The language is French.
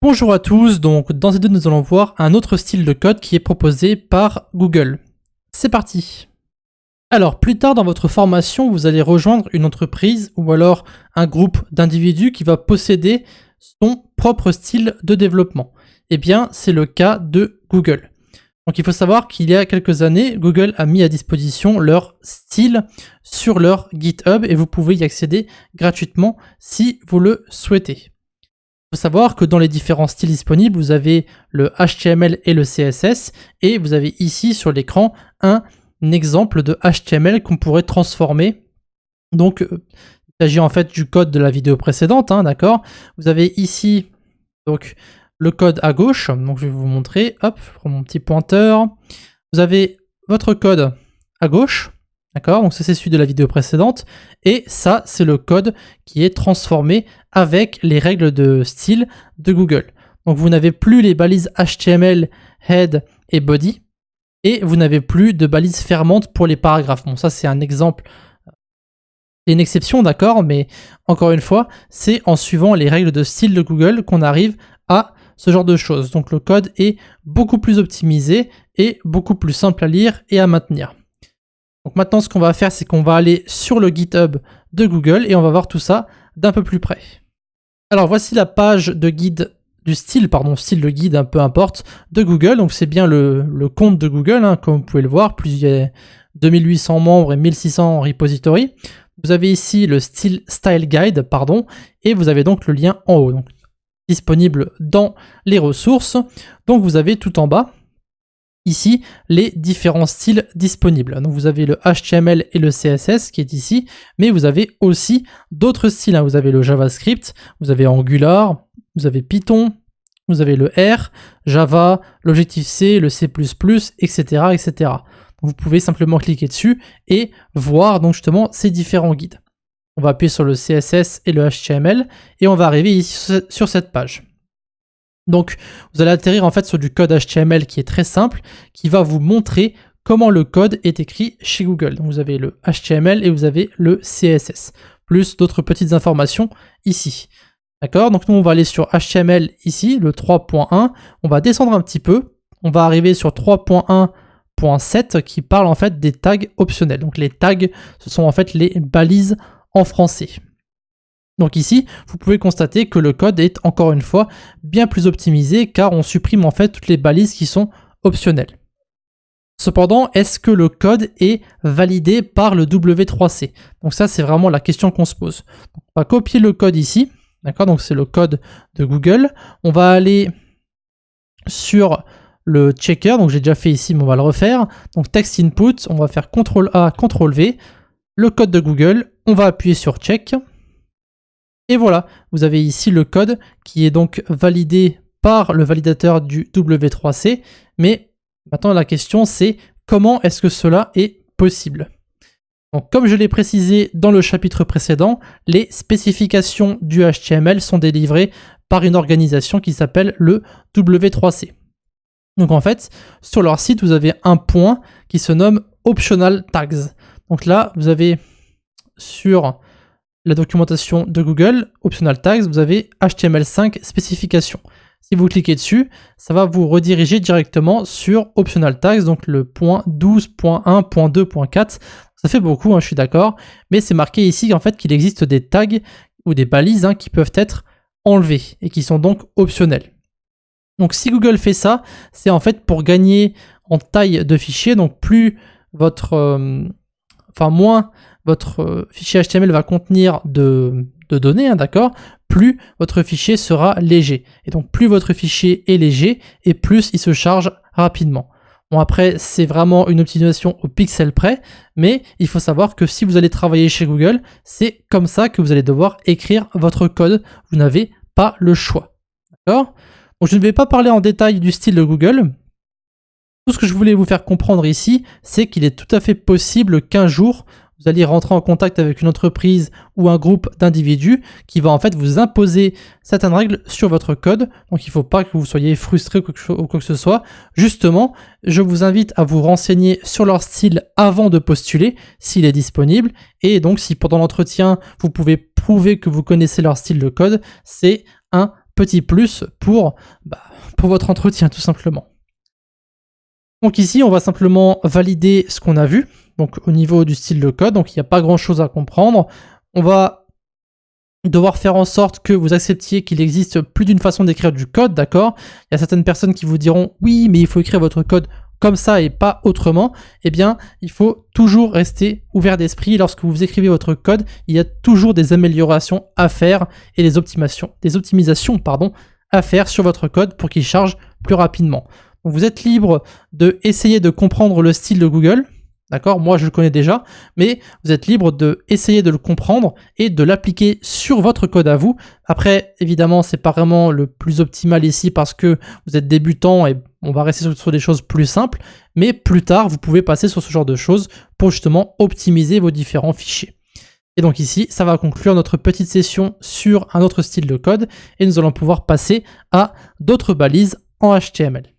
Bonjour à tous, donc dans ces deux nous allons voir un autre style de code qui est proposé par Google. C'est parti. Alors plus tard dans votre formation, vous allez rejoindre une entreprise ou alors un groupe d'individus qui va posséder son propre style de développement. Eh bien c'est le cas de Google. Donc il faut savoir qu'il y a quelques années, Google a mis à disposition leur style sur leur GitHub et vous pouvez y accéder gratuitement si vous le souhaitez. Il faut savoir que dans les différents styles disponibles, vous avez le HTML et le CSS, et vous avez ici sur l'écran un exemple de HTML qu'on pourrait transformer. Donc, il s'agit en fait du code de la vidéo précédente, d'accord. Vous avez ici donc le code à gauche, donc je vais vous montrer. Hop, je prends mon petit pointeur. Vous avez votre code à gauche. D'accord, donc ça c'est celui de la vidéo précédente, et ça c'est le code qui est transformé avec les règles de style de Google. Donc vous n'avez plus les balises HTML, head et body, et vous n'avez plus de balises fermantes pour les paragraphes. Bon ça c'est un exemple, c'est une exception d'accord, mais encore une fois, c'est en suivant les règles de style de Google qu'on arrive à ce genre de choses. Donc le code est beaucoup plus optimisé et beaucoup plus simple à lire et à maintenir. Donc maintenant, ce qu'on va faire, c'est qu'on va aller sur le GitHub de Google et on va voir tout ça d'un peu plus près. Alors voici la page de guide du style, style de guide, peu importe, de Google. Donc c'est bien le compte de Google, comme vous pouvez le voir, il y a 2800 membres et 1600 repositories. Vous avez ici le style guide, et vous avez donc le lien en haut, donc disponible dans les ressources. Donc vous avez tout en bas ici les différents styles disponibles. Donc vous avez le HTML et le CSS qui est ici, mais vous avez aussi d'autres styles. Vous avez le JavaScript, vous avez Angular, vous avez Python, vous avez le R, Java, l'Objective-C, le C++, etc. etc. Donc vous pouvez simplement cliquer dessus et voir donc justement ces différents guides. On va appuyer sur le CSS et le HTML et on va arriver ici sur cette page. Donc, vous allez atterrir en fait sur du code HTML qui est très simple, qui va vous montrer comment le code est écrit chez Google. Donc, vous avez le HTML et vous avez le CSS, plus d'autres petites informations ici. D'accord? Donc, nous, on va aller sur HTML ici, le 3.1. On va descendre un petit peu. On va arriver sur 3.1.7 qui parle en fait des tags optionnels. Donc, les tags, ce sont en fait les balises en français. Donc ici, vous pouvez constater que le code est encore une fois bien plus optimisé car on supprime en fait toutes les balises qui sont optionnelles. Cependant, est-ce que le code est validé par le W3C? Donc ça, c'est vraiment la question qu'on se pose. Donc, on va copier le code ici, d'accord? Donc c'est le code de Google. On va aller sur le checker, donc j'ai déjà fait ici, mais on va le refaire. Donc text input, on va faire CTRL-A, CTRL-V, le code de Google, on va appuyer sur check. Et voilà, vous avez ici le code qui est donc validé par le validateur du W3C. Mais maintenant la question c'est comment est-ce que cela est possible? Donc comme je l'ai précisé dans le chapitre précédent, les spécifications du HTML sont délivrées par une organisation qui s'appelle le W3C. Donc en fait, sur leur site, vous avez un point qui se nomme Optional Tags. Donc là, vous avez sur la documentation de Google, Optional Tags, vous avez HTML5 spécification. Si vous cliquez dessus, ça va vous rediriger directement sur Optional Tags, donc le point 12.1.2.4. Ça fait beaucoup, je suis d'accord, mais c'est marqué ici en fait qu'il existe des tags ou des balises qui peuvent être enlevées et qui sont donc optionnelles. Donc si Google fait ça, c'est en fait pour gagner en taille de fichier, donc plus moins votre fichier HTML va contenir de données, d'accord, plus votre fichier sera léger. Et donc plus votre fichier est léger, et plus il se charge rapidement. Bon après, c'est vraiment une optimisation au pixel près, mais il faut savoir que si vous allez travailler chez Google, c'est comme ça que vous allez devoir écrire votre code. Vous n'avez pas le choix. D'accord ? Donc je ne vais pas parler en détail du style de Google. Tout ce que je voulais vous faire comprendre ici, c'est qu'il est tout à fait possible qu'un jour, vous allez rentrer en contact avec une entreprise ou un groupe d'individus qui va en fait vous imposer certaines règles sur votre code. Donc il ne faut pas que vous soyez frustré ou quoi que ce soit. Justement, je vous invite à vous renseigner sur leur style avant de postuler, s'il est disponible. Et donc si pendant l'entretien, vous pouvez prouver que vous connaissez leur style de code, c'est un petit plus pour votre entretien tout simplement. Donc ici, on va simplement valider ce qu'on a vu, donc au niveau du style de code, donc il n'y a pas grand chose à comprendre. On va devoir faire en sorte que vous acceptiez qu'il existe plus d'une façon d'écrire du code, d'accord? Il y a certaines personnes qui vous diront « Oui, mais il faut écrire votre code comme ça et pas autrement ». Eh bien, il faut toujours rester ouvert d'esprit. Lorsque vous écrivez votre code, il y a toujours des améliorations à faire et des optimisations à faire sur votre code pour qu'il charge plus rapidement. Donc, vous êtes libre d'essayer de comprendre le style de Google. D'accord, moi je le connais déjà, mais vous êtes libre d'essayer de le comprendre et de l'appliquer sur votre code à vous. Après, évidemment, c'est pas vraiment le plus optimal ici parce que vous êtes débutant et on va rester sur des choses plus simples, mais plus tard, vous pouvez passer sur ce genre de choses pour justement optimiser vos différents fichiers. Et donc ici, ça va conclure notre petite session sur un autre style de code et nous allons pouvoir passer à d'autres balises en HTML.